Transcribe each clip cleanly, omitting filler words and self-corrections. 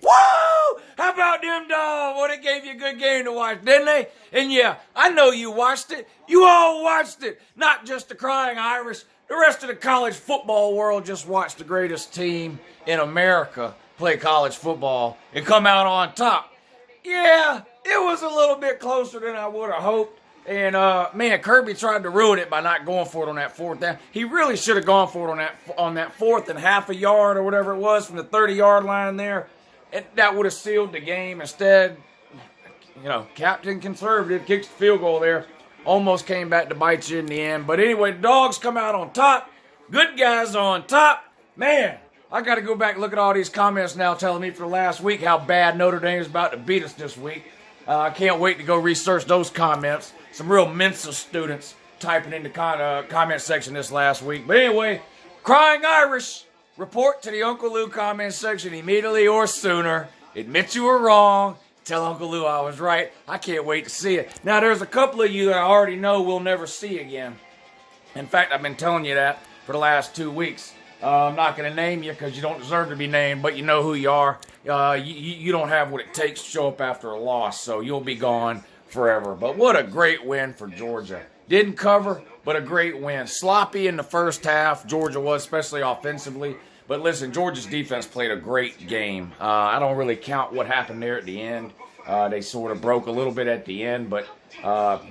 Woo! How about them dogs? Well, they gave you a good game to watch, didn't they? And yeah, I know you watched it. You all watched it. Not just the Crying Irish. The rest of the college football world just watched the greatest team in America play college football and come out on top. Yeah, it was a little bit closer than I would have hoped. And, man, Kirby tried to ruin it by not going for it on that fourth down. He really should have gone for it on that fourth and half a yard or whatever it was from the 30-yard line there. And that would have sealed the game. Instead, you know, Captain Conservative kicks the field goal there. Almost came back to bite you in the end. But anyway, the dogs come out on top. Good guys on top. Man, I got to go back and look at all these comments now telling me for the last week how bad Notre Dame is about to beat us this week. I can't wait to go research those comments. Some real Mensa students typing in the comment section this last week. But anyway, Crying Irish, report to the Uncle Lou comment section immediately or sooner. Admit you were wrong. Tell Uncle Lou I was right. I can't wait to see it. Now, there's a couple of you that I already know we'll never see again. In fact, I've been telling you that for the last 2 weeks. I'm not going to name you because you don't deserve to be named, but you know who you are. You don't have what it takes to show up after a loss, so you'll be gone forever. But what a great win for Georgia. Didn't cover, but a great win. Sloppy in the first half, Georgia was, especially offensively. But listen, Georgia's defense played a great game. I don't really count what happened there at the end. They sort of broke a little bit at the end. But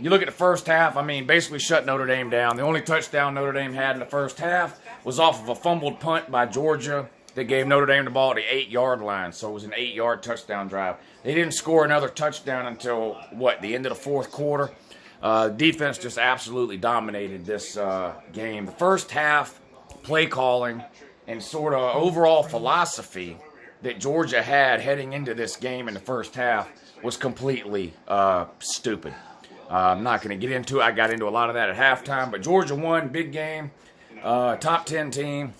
you look at the first half, I mean, basically shut Notre Dame down. The only touchdown Notre Dame had in the first half was off of a fumbled punt by Georgia that gave Notre Dame the ball at the 8-yard line. So it was an 8-yard touchdown drive. They didn't score another touchdown until, the end of the fourth quarter. Defense just absolutely dominated this game. The first half, play calling and sort of overall philosophy that Georgia had heading into this game in the first half was completely stupid. I'm not going to get into it. I got into a lot of that at halftime, but Georgia won, big game, top 10 team.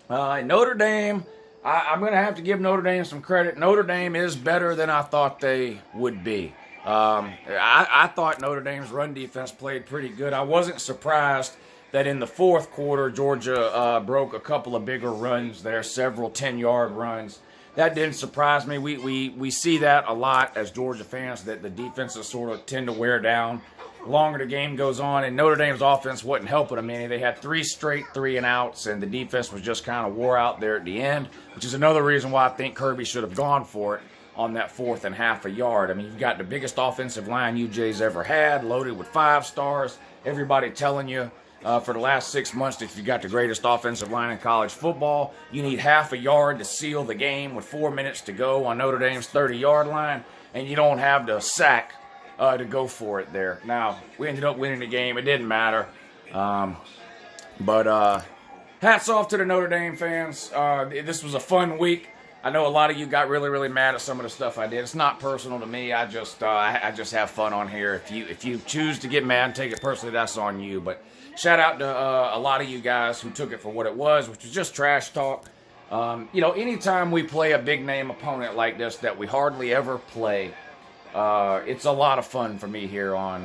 Notre Dame, I'm going to have to give Notre Dame some credit. Notre Dame is better than I thought they would be. I thought Notre Dame's run defense played pretty good. I wasn't surprised that in the fourth quarter, Georgia broke a couple of bigger runs there, several 10-yard runs. That didn't surprise me. We see that a lot as Georgia fans, that the defenses sort of tend to wear down the longer the game goes on, and Notre Dame's offense wasn't helping them any. They had 3 straight 3-and-outs, and the defense was just kind of wore out there at the end, which is another reason why I think Kirby should have gone for it on that fourth and half a yard. I mean, you've got the biggest offensive line UJ's ever had, loaded with 5 stars. Everybody telling you for the last 6 months that you got the greatest offensive line in college football. You need half a yard to seal the game with 4 minutes to go on Notre Dame's 30-yard line, and you don't have the sack to go for it there. Now, we ended up winning the game. It didn't matter. But hats off to the Notre Dame fans. This was a fun week. I know a lot of you got really, really mad at some of the stuff I did. It's not personal to me. I just have fun on here. If you choose to get mad and take it personally, that's on you. But shout out to a lot of you guys who took it for what it was, which was just trash talk. Anytime we play a big name opponent like this that we hardly ever play, it's a lot of fun for me here on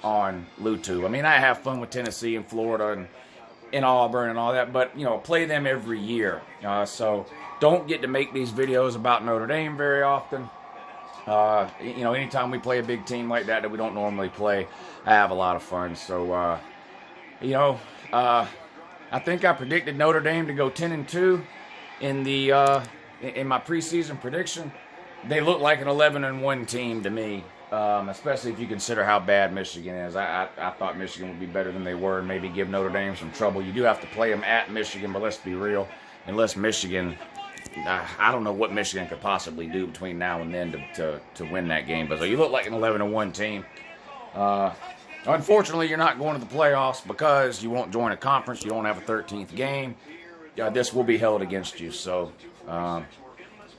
LouTube. I mean, I have fun with Tennessee and Florida and in Auburn and all that, but play them every year. So don't get to make these videos about Notre Dame very often. Anytime we play a big team like that we don't normally play, I have a lot of fun. So, I think I predicted Notre Dame to go 10-2 in my preseason prediction. They look like an 11-1 team to me, especially if you consider how bad Michigan is. I thought Michigan would be better than they were and maybe give Notre Dame some trouble. You do have to play them at Michigan, but let's be real. Unless Michigan, I don't know what Michigan could possibly do between now and then to win that game. But so you look like an 11-1 team. Unfortunately, you're not going to the playoffs because you won't join a conference. You don't have a 13th game. This will be held against you. So, you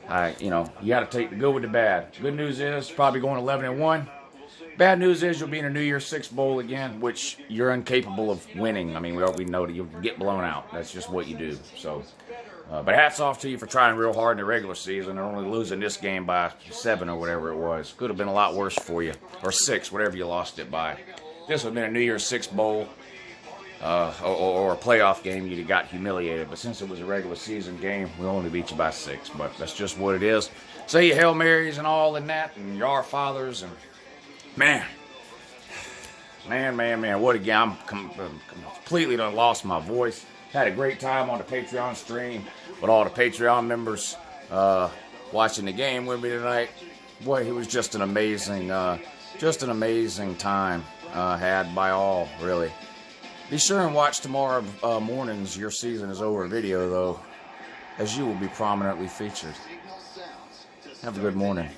got to take the good with the bad. Good news is probably going 11-1. Bad news is you'll be in a New Year's Six bowl again, which you're incapable of winning. I mean, we already know that you'll get blown out. That's just what you do. So, but hats off to you for trying real hard in the regular season and only losing this game by 7 or whatever it was. Could have been a lot worse for you, or 6, whatever you lost it by. This would have been a New Year's Six bowl. or a playoff game, you'd have got humiliated. But since it was a regular season game, we only beat you by 6. But that's just what it is. Say your Hail Marys and all in that, and your Our Fathers, and man, what a game. I'm completely done lost my voice. Had a great time on the Patreon stream with all the Patreon members watching the game with me tonight. Boy, it was just an amazing time had by all, really. Be sure and watch tomorrow morning's Your Season Is Over video, though, as you will be prominently featured. Have a good morning.